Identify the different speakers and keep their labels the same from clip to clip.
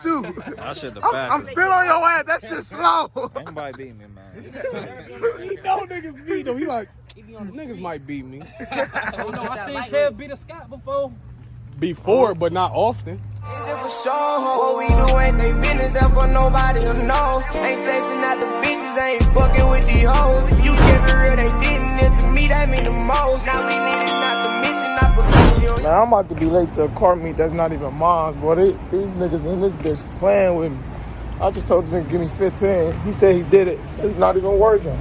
Speaker 1: too.
Speaker 2: That shit the
Speaker 1: I'm still on your ass. That shit slow.
Speaker 2: Ain't nobody beat me, man.
Speaker 3: He know niggas beat him. He like, niggas might beat me.
Speaker 4: Oh no, I seen Kev beat a Scott before.
Speaker 3: Before, but not often.
Speaker 5: Is it for sure? What we do ain't they business, that for nobody to know. Ain't chasing out the bitches, ain't fucking with these hoes. If you kept it real, they didn't, and to me that mean the most. Now we need it, not to mention, not potential.
Speaker 1: Man, I'm about to be late to a car meet that's not even mine, boy. These niggas in this bitch playing with me. I just told this nigga give me 15. He said he did it. It's not even working.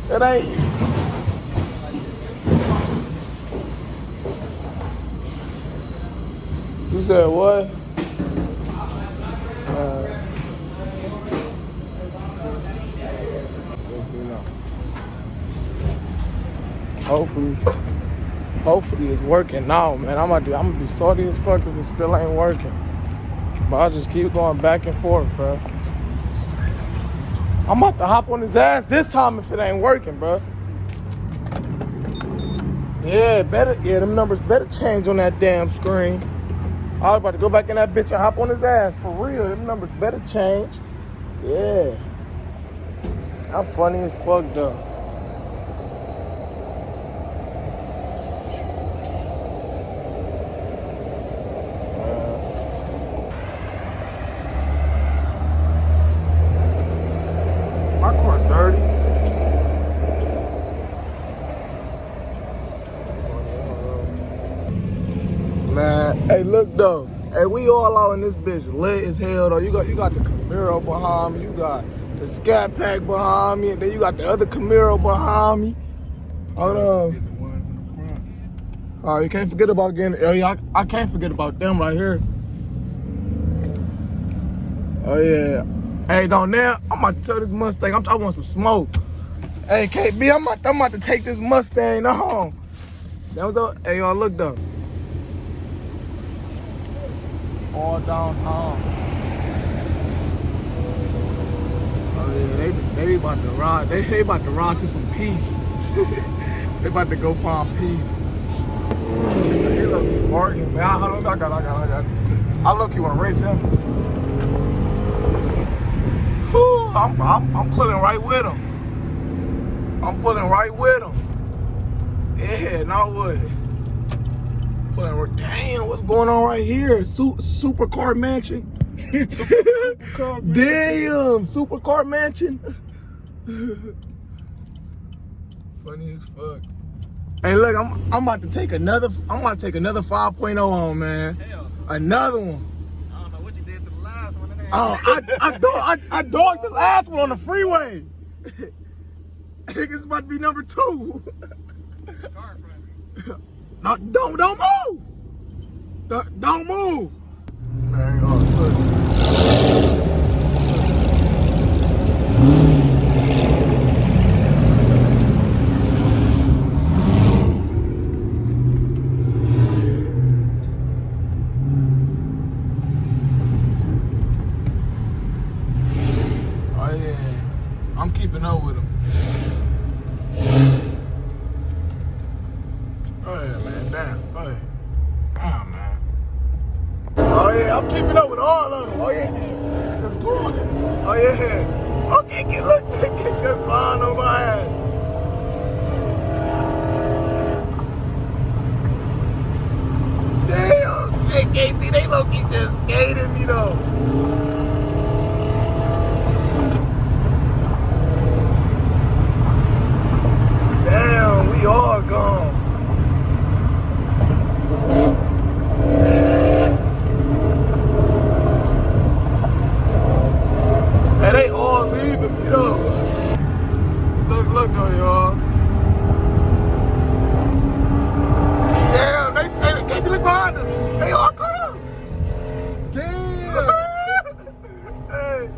Speaker 1: It ain't. You said what? Hopefully it's working now, man. I'm gonna be salty as fuck if it still ain't working. But I'll just keep going back and forth, bro. I'm about to hop on his ass this time if it ain't working, bro. Yeah, them numbers better change on that damn screen. I was about to go back in that bitch and hop on his ass, for real. Them numbers better change. Yeah. I'm funny as fuck, though. My car dirty. Man, hey, look though. Hey, we all out in this bitch lit as hell though. You got the Camaro behind me. You got the Scatpack behind me, and then you got the other Camaro behind me. Hold on. Oh, you can't forget about getting. Oh yeah, I can't forget about them right here. Oh yeah. Hey, don't now. I'm about to tell this Mustang. I want some smoke. Hey, KB, I'm about to take this Mustang home. That was all. Hey, y'all, look though. All downtown. Oh yeah, they about to ride. They about to ride to some peace. They about to go find peace. He look barking, man. I look, you wanna race him? Whew, I'm pulling right with him. I'm pulling right with him. Yeah, now what? Damn, what's going on right here? Supercar mansion. Damn, supercar mansion. Funny as fuck. Hey, look, I'm about to take another 5.0 on, man.
Speaker 4: Hell,
Speaker 1: Another one.
Speaker 4: I don't know what you did to the last one.
Speaker 1: Oh, I dogged the last one on the freeway. I think it's about to be number 2.
Speaker 4: Car in front of you.
Speaker 1: No, don't move. Don't move. Man, oh, look. Oh yeah, I'm keeping up with him. Go ahead, man. Damn. Go ahead. Damn, man. Oh, yeah. I'm keeping up with all of them. Oh, yeah. Let's go on it. Oh, yeah. Okay, look. Get flying on my ass. Damn. Hey, KP, they low-key just skated me, though. Damn, we all gone. Hey, they all leaving me though. Look though, y'all. Damn, they can't look behind us. They all caught up. Damn. Hey,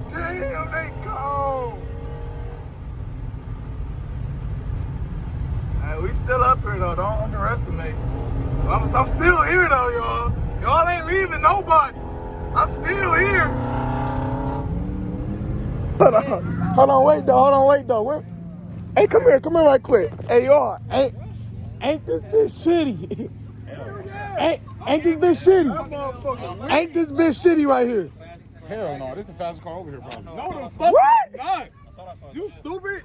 Speaker 1: damn, they gone. Hey, we still up here though. Don't underestimate. I'm still here though, y'all. Y'all ain't leaving nobody. I'm still here. Hold on, wait though. Hey, come here right quick. Hey, y'all, ain't this bitch shitty? Ain't this bitch shitty? Ain't this bitch shitty right here?
Speaker 3: Hell no, this is the fastest car over here, probably.
Speaker 4: No, the fuck
Speaker 1: What?
Speaker 4: not. You stupid?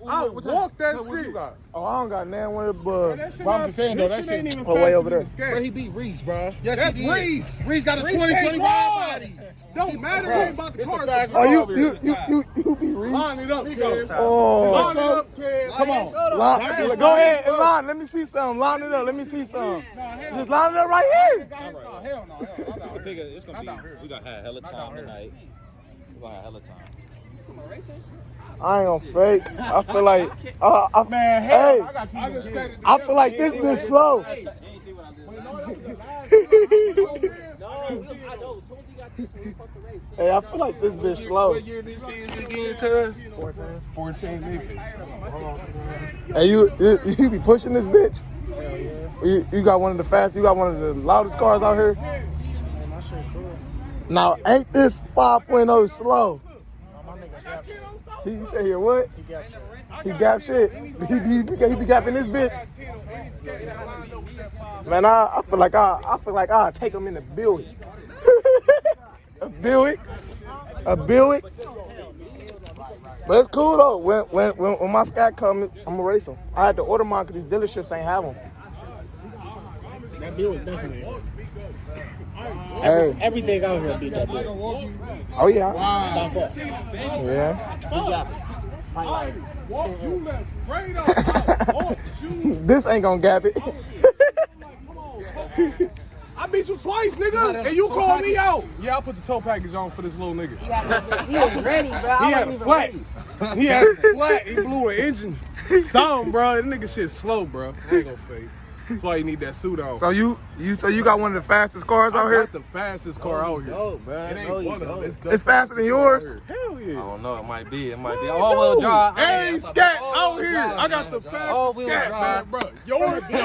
Speaker 3: I walk that shit. You got?
Speaker 1: Oh, I don't got none with it, but
Speaker 3: But I'm just saying though, that shit
Speaker 4: ain't even
Speaker 1: oh, way over there.
Speaker 3: Where he beat Reese, bro? Yes,
Speaker 4: That's
Speaker 3: he did.
Speaker 4: Reese.
Speaker 3: Reese got a
Speaker 4: Reese
Speaker 3: 2025
Speaker 4: can't drive.
Speaker 3: body.
Speaker 4: Don't matter
Speaker 3: Bro,
Speaker 4: anything about the
Speaker 3: it's the
Speaker 4: car.
Speaker 3: fastest
Speaker 1: Oh,
Speaker 3: car
Speaker 1: you
Speaker 3: over here.
Speaker 1: be Reese?
Speaker 4: Line it up, Kev.
Speaker 1: Oh,
Speaker 4: Line it up, Kev.
Speaker 3: Come on.
Speaker 1: go ahead and line. Let me see something. Line it up. Let me see something. Just line it up right here.
Speaker 3: No, hell no.
Speaker 2: I think it's gonna be. We gonna have hella time tonight. We gonna have hella time.
Speaker 1: I ain't gonna fake. I feel like,
Speaker 3: Man,
Speaker 1: hey,
Speaker 3: I got you.
Speaker 4: I just said it.
Speaker 1: I feel like this bitch slow. Hey, I feel like this bitch slow.
Speaker 4: What year this is again, cuz? 14, maybe.
Speaker 1: Hey, you be pushing this bitch? You got one of the fast, you got one of the loudest cars out here? Now, ain't this 5.0 slow? He said here what? He gap shit. He be gapping this bitch. Man, I feel like I'll take him in a Buick. A Buick. But it's cool though. When my Scat come, I'm gonna race him. I had to order mine because these dealerships ain't have them.
Speaker 6: That Buick definitely.
Speaker 1: Hey.
Speaker 6: Everything out here beat that Buick.
Speaker 1: Oh yeah.
Speaker 6: By far.
Speaker 1: Yeah.
Speaker 6: He got
Speaker 1: This ain't gonna gap it.
Speaker 4: I beat you twice, nigga, and you called me out. Yeah, I put the tow package on for this little nigga.
Speaker 7: He was ready, bro.
Speaker 4: He had a flat. He had a flat. He blew an engine. Something, bro. That nigga shit slow, bro. I ain't gonna fake. That's why you need that suit on.
Speaker 1: So you got one of the fastest cars out
Speaker 4: I
Speaker 1: here?
Speaker 4: got the fastest car out here.
Speaker 6: Oh, bro.
Speaker 4: It ain't one of them. the
Speaker 1: It's faster than yours?
Speaker 4: Hell yeah.
Speaker 2: I don't know. It might be. All-wheel drive.
Speaker 4: Hey, Scat out here. I got the fastest Scat, man, bro. Yours too. I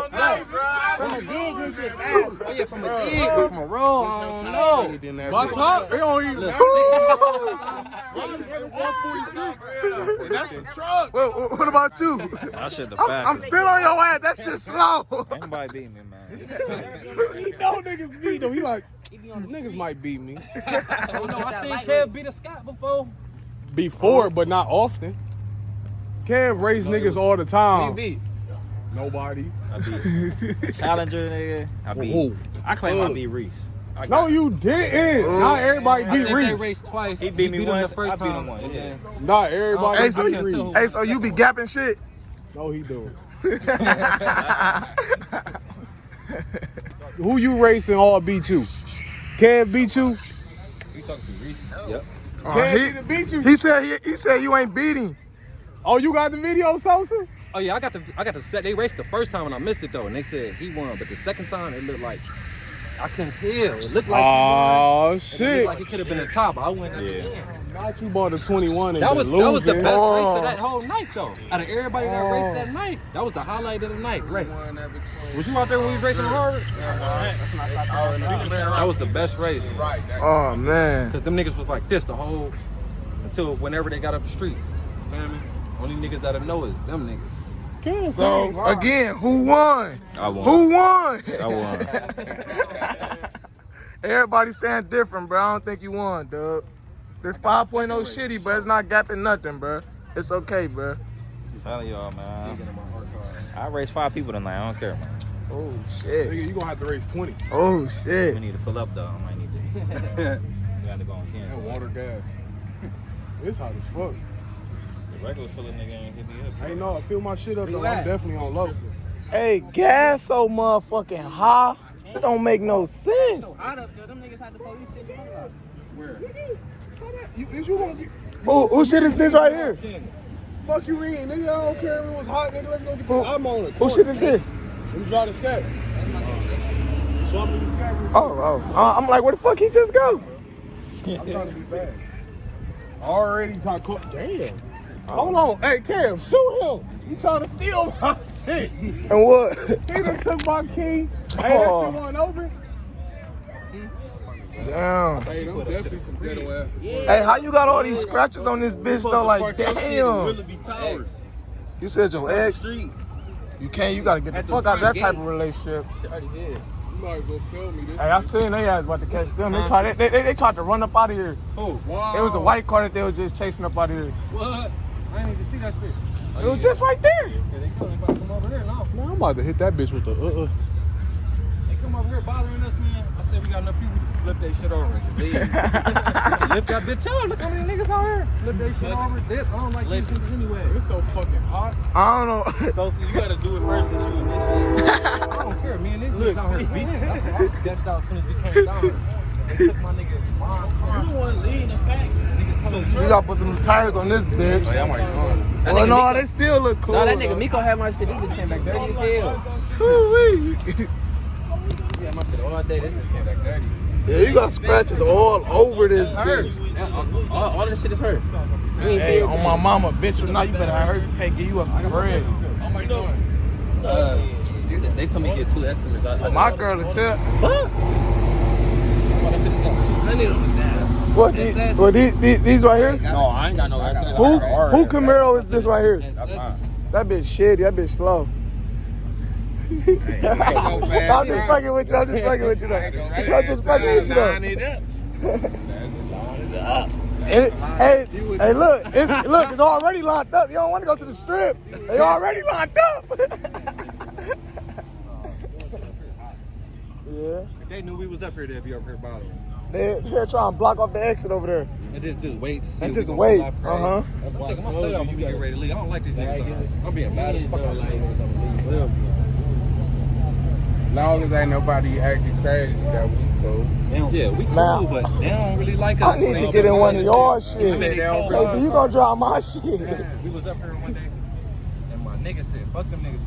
Speaker 4: don't know, bro.
Speaker 7: From a dig, this shit fast, bro.
Speaker 2: Oh yeah, from a dig, from a roll. I don't know.
Speaker 4: My top, it don't even.
Speaker 2: Look,
Speaker 4: 146. And that's the truck.
Speaker 1: What about you?
Speaker 2: That shit the
Speaker 1: I'm
Speaker 2: fastest.
Speaker 1: still on your ass. That shit slow.
Speaker 2: Ain't nobody beat me, man.
Speaker 4: He know niggas beat him. He like, niggas might beat me.
Speaker 2: Oh no, I seen Kev beat a Scott before.
Speaker 4: Before, but not often. Kev race niggas all the time.
Speaker 2: Who you beat?
Speaker 4: Nobody.
Speaker 2: I beat Challenger, nigga. I beat.
Speaker 4: Who?
Speaker 2: I claim I beat Reese.
Speaker 4: No, you didn't. Not everybody
Speaker 2: I
Speaker 4: beat
Speaker 2: think they
Speaker 4: Reese.
Speaker 2: raced twice. He beat me once. The first time. I beat him once. Yeah.
Speaker 4: Not everybody
Speaker 1: Hey,
Speaker 4: beat Reese.
Speaker 1: Hey, so you be gapping shit?
Speaker 4: No, he do. Who you racing all beat you? Kev beat you?
Speaker 2: You talking to Reese? Yep.
Speaker 4: Kev beat you?
Speaker 1: He said you ain't beating.
Speaker 4: Oh, you got the video, Sosa?
Speaker 8: Oh yeah, I got the set. They raced the first time and I missed it though, and they said he won. But the second time, it looked like I couldn't tell. It looked like
Speaker 4: Oh
Speaker 8: he won. It
Speaker 4: shit!
Speaker 8: looked like it could have been the top. I went. Yeah.
Speaker 4: Not you bought a 21 and
Speaker 8: That was
Speaker 4: losing.
Speaker 8: the best race of that whole night though. Out of everybody that raced that night, that was the highlight of the night. Race. Was you out there when we was racing Harvard? That was the best race.
Speaker 1: Oh man.
Speaker 8: Cause them niggas was like this the whole until whenever they got up the street. Feel me? Only niggas that'll know is them niggas.
Speaker 1: So again, who won?
Speaker 2: I won.
Speaker 1: Who won?
Speaker 2: I won.
Speaker 1: Everybody saying different, bro. I don't think you won, dog. This 5.0 shitty, but it's not gapping nothing, bro. It's okay, bro.
Speaker 2: I'm telling y'all, man. I raced 5 people tonight. I don't care, man.
Speaker 1: Oh shit.
Speaker 4: Nigga, you gonna have to race 20.
Speaker 1: Oh shit.
Speaker 2: We need to fill up though. I might need to. We got to go on
Speaker 4: And
Speaker 2: camera.
Speaker 4: water gas. It's hot as fuck.
Speaker 2: The regular filler nigga ain't hit me up.
Speaker 4: Ain't no, I fill my shit up though. I'm definitely on low.
Speaker 1: Hey, gas so motherfucking high. It don't make no sense.
Speaker 7: Hot up there. Them niggas had the police shit in the
Speaker 4: Where? Is you gonna get?
Speaker 1: Who shit is this right here?
Speaker 4: Fuck you mean, nigga? I don't care if it was hot, nigga. Let's go get
Speaker 1: Who-
Speaker 4: this. I'm on it.
Speaker 1: Who shit is this?
Speaker 4: Let me draw the scat. Show me the scat.
Speaker 1: Oh. I'm like, where the fuck he just go?
Speaker 4: I'm trying to be bad. Already got caught. Damn. Hold on. Hey, Cam, shoot him. You trying to steal my shit.
Speaker 1: And what?
Speaker 4: He done took my key. Hey, that shit went over.
Speaker 1: Damn.
Speaker 4: Hey, them definitely some ghetto ass.
Speaker 1: Hey, how you got all these scratches on this bitch though? Like, damn. You said your ex. You can't. You gotta get the fuck out of that type of relationship.
Speaker 4: might as well sell me this.
Speaker 1: Hey, I seen they ass about to catch them. They tried to run up out of here.
Speaker 8: Oh,
Speaker 4: Wow.
Speaker 1: It was a white car that they was just chasing up out of here.
Speaker 8: what? I didn't even see that shit.
Speaker 1: It was just right there.
Speaker 8: Yeah, they come over here now.
Speaker 4: Man, I'm about to hit that bitch with the
Speaker 8: They come over here bothering us, man. I said we got enough people to flip that shit over and leave. Lift that bitch up. Look how many niggas out here. Flip that shit over. Dip. I don't like these niggas anyway.
Speaker 4: It's so fucking hot.
Speaker 1: I don't know.
Speaker 2: So you gotta do it first since you initiated.
Speaker 8: I don't care, man. Niggas out here beating. That's why I was stepped out as soon as we came down. They took my nigga mom.
Speaker 2: You the one leading the pack.
Speaker 1: We gotta put some tires on this bitch. Well, no, they still look cool.
Speaker 7: No, that nigga Miko had my shit. He just came back dirty as hell.
Speaker 1: Too-wee.
Speaker 7: He had my shit all day. This just came back dirty.
Speaker 1: Yeah, you got scratches all over this
Speaker 7: Hurt.
Speaker 1: bitch.
Speaker 7: All this shit is hurt. You ain't see
Speaker 1: Hey,
Speaker 7: it.
Speaker 1: on my mama, bitch, now you better hurry pay, give you up some bread.
Speaker 7: They told me to get 2 estimates.
Speaker 1: My girl to tell.
Speaker 7: What?
Speaker 1: What, these right here?
Speaker 2: No, I ain't got no accident.
Speaker 1: Who Camaro is this right here?
Speaker 2: That's mine.
Speaker 1: That bitch shitty, that bitch slow. I'm just fucking with you, I'm just fucking with you though. I'm just fucking with you though. Hey, look, it's already locked up. You don't want to go to the strip. They already locked up. Yeah.
Speaker 8: If they knew we was up here, they'd be over here bothering us.
Speaker 1: They're trying to block off the exit over there.
Speaker 8: And just wait to see.
Speaker 1: And
Speaker 8: if
Speaker 1: just
Speaker 8: we
Speaker 1: wait.
Speaker 8: gonna fly parade.
Speaker 1: Uh-huh.
Speaker 8: I'm taking my foot off when we get ready to leave. I don't like these niggas. I'm being mad as fuck. As
Speaker 4: Long as ain't nobody acting crazy, that we cool.
Speaker 8: Yeah, we cool,
Speaker 1: Now,
Speaker 8: but they don't really like us.
Speaker 1: I need to get in one of your shit.
Speaker 8: They told
Speaker 1: Hey,
Speaker 8: us.
Speaker 1: you gonna drive my shit?
Speaker 8: We was up here one day, and my nigga said, "Fuck them niggas.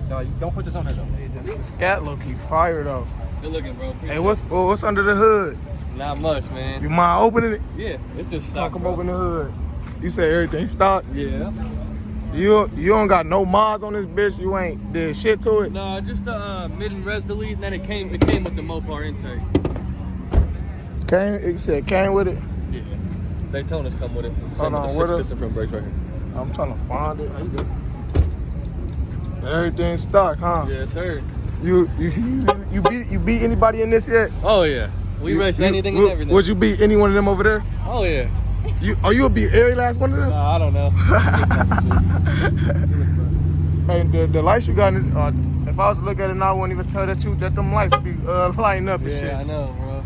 Speaker 8: No, you don't put this on there though."
Speaker 1: The scat low key fire though.
Speaker 7: Good looking, bro.
Speaker 1: Hey, what's under the hood?
Speaker 7: Not much, man.
Speaker 1: You mind opening it?
Speaker 7: Yeah, it's just stock,
Speaker 1: Come
Speaker 7: bro.
Speaker 1: open the hood. You say everything stock?
Speaker 7: Yeah.
Speaker 1: You don't got no mods on this bitch. You ain't did shit to it.
Speaker 7: No, just a mid and res delete, and then it came with the Mopar intake.
Speaker 1: You said came with it.
Speaker 7: Yeah. They told us come with it.
Speaker 1: Hold on,
Speaker 7: with
Speaker 1: where
Speaker 7: the
Speaker 1: the-
Speaker 7: 6 piston front brakes right here.
Speaker 1: I'm trying to find it. Everything stock, huh?
Speaker 7: Yes, sir.
Speaker 1: You beat anybody in this yet?
Speaker 7: Oh yeah. We race anything and everything.
Speaker 1: Would you beat any one of them over there?
Speaker 7: Oh yeah.
Speaker 1: You'll beat every last one of them?
Speaker 7: Nah, I don't know.
Speaker 1: Hey, the lights you got in this, if I was to look at it now, I wouldn't even tell that them lights be lighting up and shit.
Speaker 7: Yeah, I know, bro.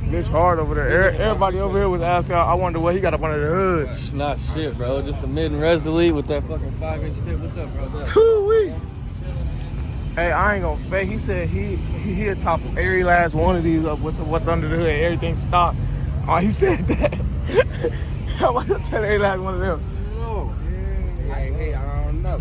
Speaker 1: Bitch hard over there. Everybody over here was asking, I wonder what he got up under the hood.
Speaker 7: It's not shit, bro. Just a mid and res delete with that fucking 5-inch tip. What's up, bro?
Speaker 1: 2 weeks. Hey, I ain't gonna fake. He said he'll top every last one of these up. What's under the hood? Everything stopped. Oh, he said that. I'm about to tell every last one of them.
Speaker 4: No. Hey, I don't know.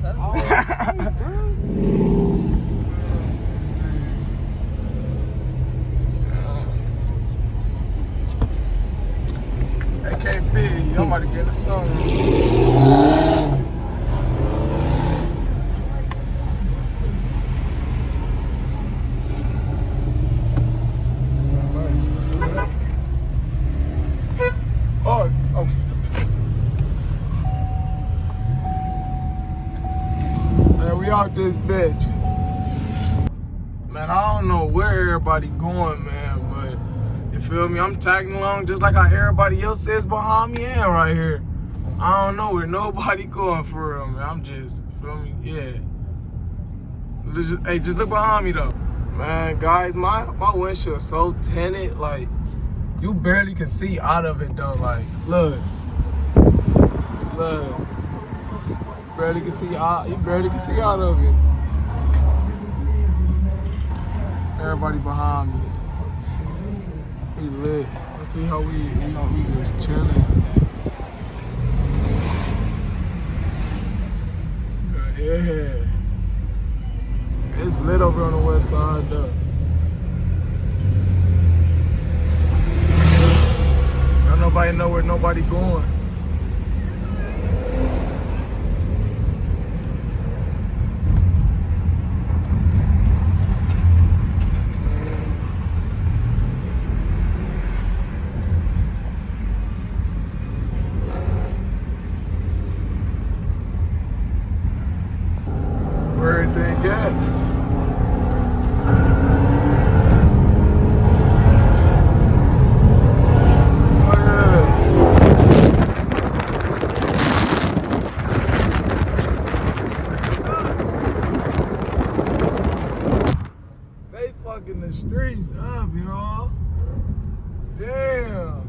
Speaker 1: Hey, KB, I'm about to get a song. Oh. Man, we out this bitch. Man, I don't know where everybody going, man, but you feel me? I'm tagging along just like how everybody else says behind me and right here. I don't know where nobody going for real, man. I'm just, feel me? Yeah. Hey, just look behind me though. Man, guys, my windshield's so tinted, like, you barely can see out of it though. Like, look. Barely can see out. You barely can see out of it. Everybody behind me. We lit. Let's see how we just chilling. Yeah. It's lit over on the west side though. Don't nobody know where nobody going. Where everything at? up, y'all. Damn.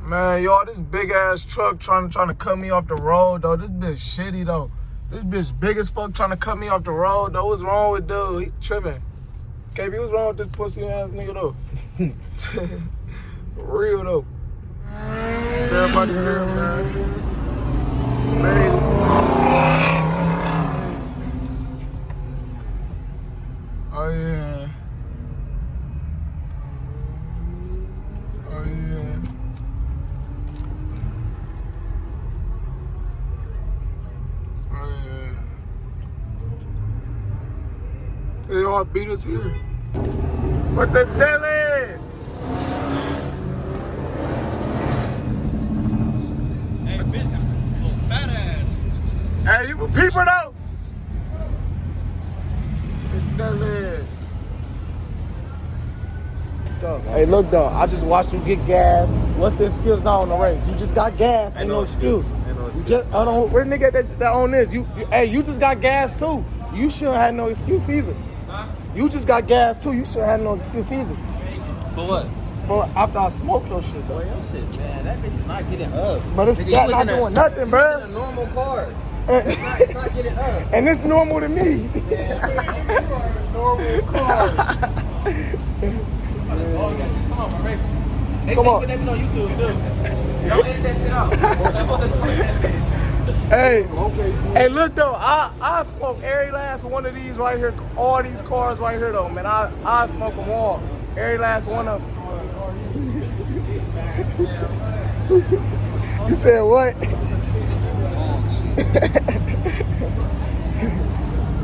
Speaker 1: Man, y'all, this big ass truck trying to cut me off the road, though. This bitch shitty, though. This bitch big as fuck trying to cut me off the road, though. What's wrong with dude? He tripping. KB, what's wrong with this pussy ass nigga, though? For real, though. It's everybody here, man. Baby. Oh, yeah. Oh, yeah. Oh, yeah. They all beat us here. What the hell is?
Speaker 2: Hey, bitch, that little fat ass.
Speaker 1: Hey, you a peeper though? What the hell is? Hey, look though, I just watched you get gas. What's the excuse now on the race? You just got gas, ain't no excuse. You just, hold on, where the nigga that on this? Hey, you just got gas too. You shouldn't have no excuse either.
Speaker 2: Huh?
Speaker 1: You just got gas too. You shouldn't have no excuse either.
Speaker 7: For what?
Speaker 1: For after I smoked your shit though.
Speaker 7: Boy, your shit, man. That bitch is not getting up.
Speaker 1: But it's
Speaker 7: Nigga,
Speaker 1: not doing nothing,
Speaker 7: It's
Speaker 1: bruh.
Speaker 7: a normal car.
Speaker 1: And,
Speaker 7: It's not getting up.
Speaker 1: and it's normal to me.
Speaker 3: Normal car.
Speaker 7: Come on, bro. They
Speaker 1: Come
Speaker 7: should
Speaker 1: on.
Speaker 7: put that bitch on YouTube too. Don't edit that shit out.
Speaker 1: Hey, hey, look though, I smoke every last one of these right here, all these cars right here though, man. I smoke them all, every last one of them. You said what?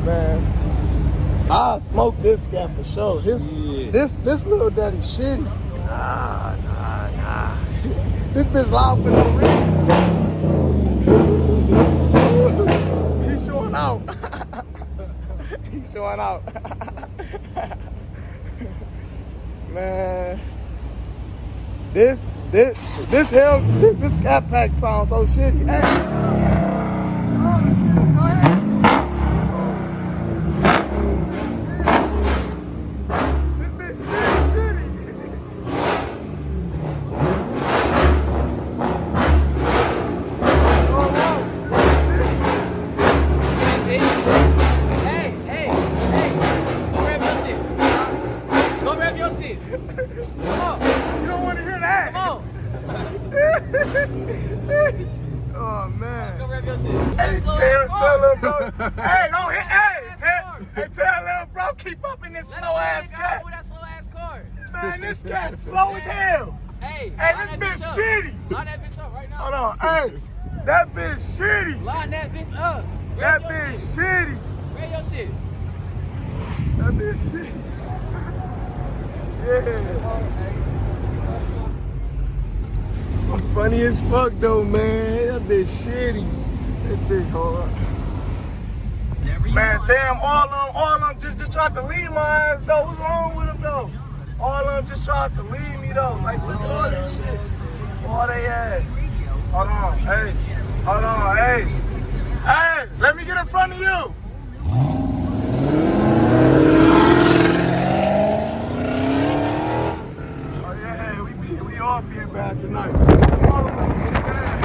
Speaker 1: Man, I smoke this guy for sure. This little daddy shitty. Nah. This bitch loud for no reason. He's showing out. He's showing out. Man, this Scatpack sounds so shitty. Hey. Oh, shit, go ahead. This bitch shitty. Oh man.
Speaker 7: Go grab your shit.
Speaker 1: Hey, tell little bro. Hey, don't hit. Tell little bro, keep up in this slow ass cat.
Speaker 7: With that slow ass car.
Speaker 1: Man, this cat's slow as hell.
Speaker 7: Hey,
Speaker 1: Hey,
Speaker 7: line
Speaker 1: this
Speaker 7: that
Speaker 1: bitch shitty.
Speaker 7: Line that bitch up right now.
Speaker 1: Hold on. Hey, that bitch shitty.
Speaker 7: Line that bitch up.
Speaker 1: That
Speaker 7: Grab your
Speaker 1: bitch
Speaker 7: shit.
Speaker 1: shitty.
Speaker 7: Grab your shit.
Speaker 1: That bitch shitty. Yeah. I'm funny as fuck though, man. That bitch shitty. That bitch hard. Man, damn, all of them just tried to leave my ass though. What's wrong with them though? All of them just tried to leave me though. Like, look at all this shit. All they had. Hold on, hey. Hold on, hey. Hey, let me get in front of you. Oh yeah, we all being bad tonight. All of them being bad.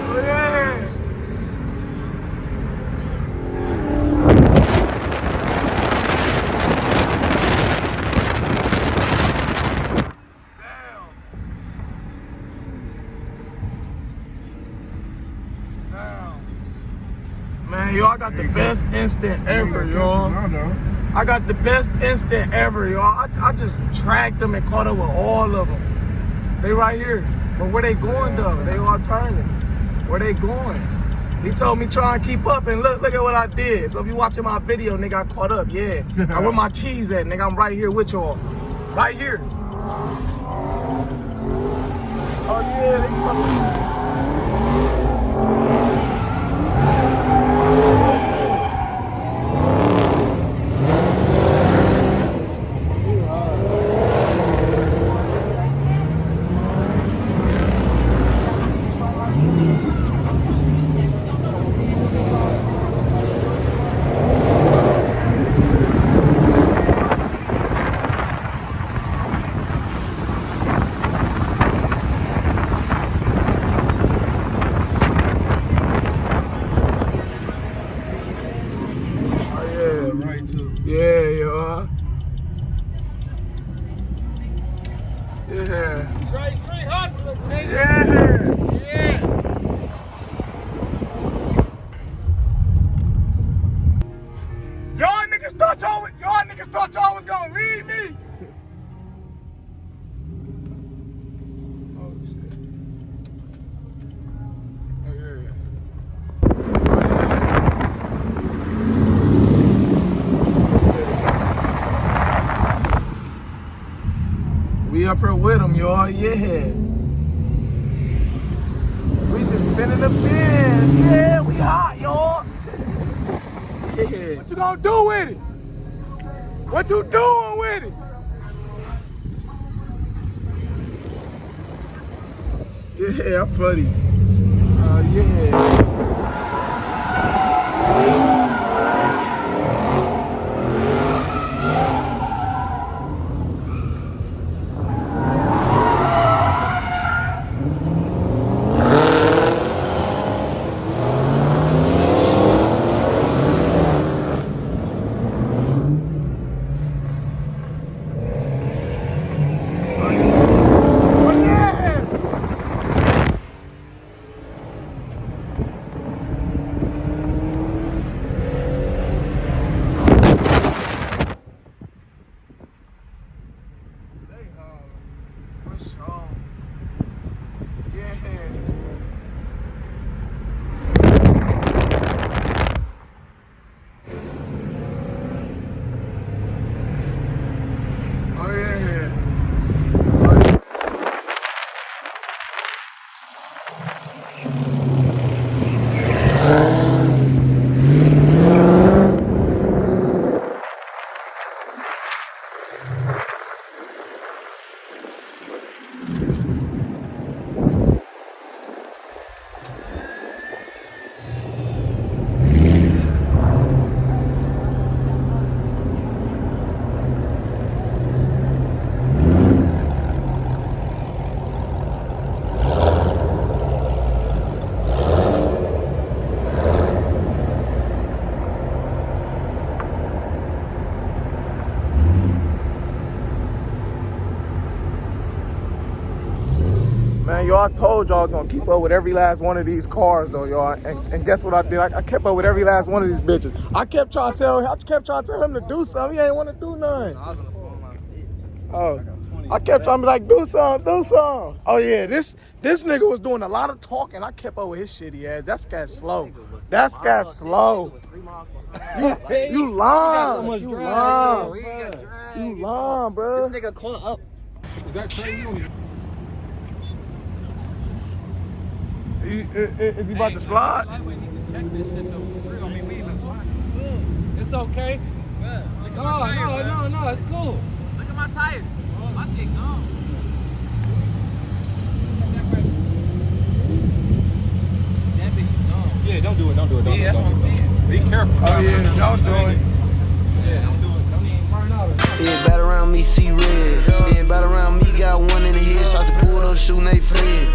Speaker 1: Oh yeah. Man, yo, I got the best instant ever, y'all. I got the best instant ever, y'all. I just tracked them and caught up with all of them. They right here. But where they going, though? They all turning. Where they going? He told me try and keep up, and look at what I did. So if you watching my video, nigga, I caught up, yeah. Now where my cheese at, nigga? I'm right here with y'all. Right here. Oh, yeah, they fucking... thought y'all was gonna leave me. Oh shit. Oh yeah. We up here with them, y'all. Yeah. We just spinning the bin. Yeah, we hot, y'all. Yeah. What you gonna do with it? What you doing with it? Yeah, I'm funny. Yeah. Man, y'all, I told y'all I was gonna keep up with every last one of these cars though, y'all. And guess what I did? I kept up with every last one of these bitches. I kept trying to tell him to do something. He ain't wanna do nothing. Oh. I kept trying to be like, do something. Oh yeah, this nigga was doing a lot of talking. I kept up with his shitty ass. That scat slow. That scat slow. You lying. You lying, bro.
Speaker 6: This nigga caught up.
Speaker 3: Is that crazy?
Speaker 1: Is he about to slide?
Speaker 8: It's okay. No, it's cool.
Speaker 7: Look at my tires. My shit gone. That bitch is gone.
Speaker 8: Yeah, don't do it.
Speaker 7: Yeah, that's what I'm saying.
Speaker 8: Be careful.
Speaker 1: Oh yeah, y'all doing.
Speaker 8: Yeah, don't do it. Don't even burn out.
Speaker 5: Everybody around me see red. Everybody around me got one in the head. Shots to pull up, shooting they fled.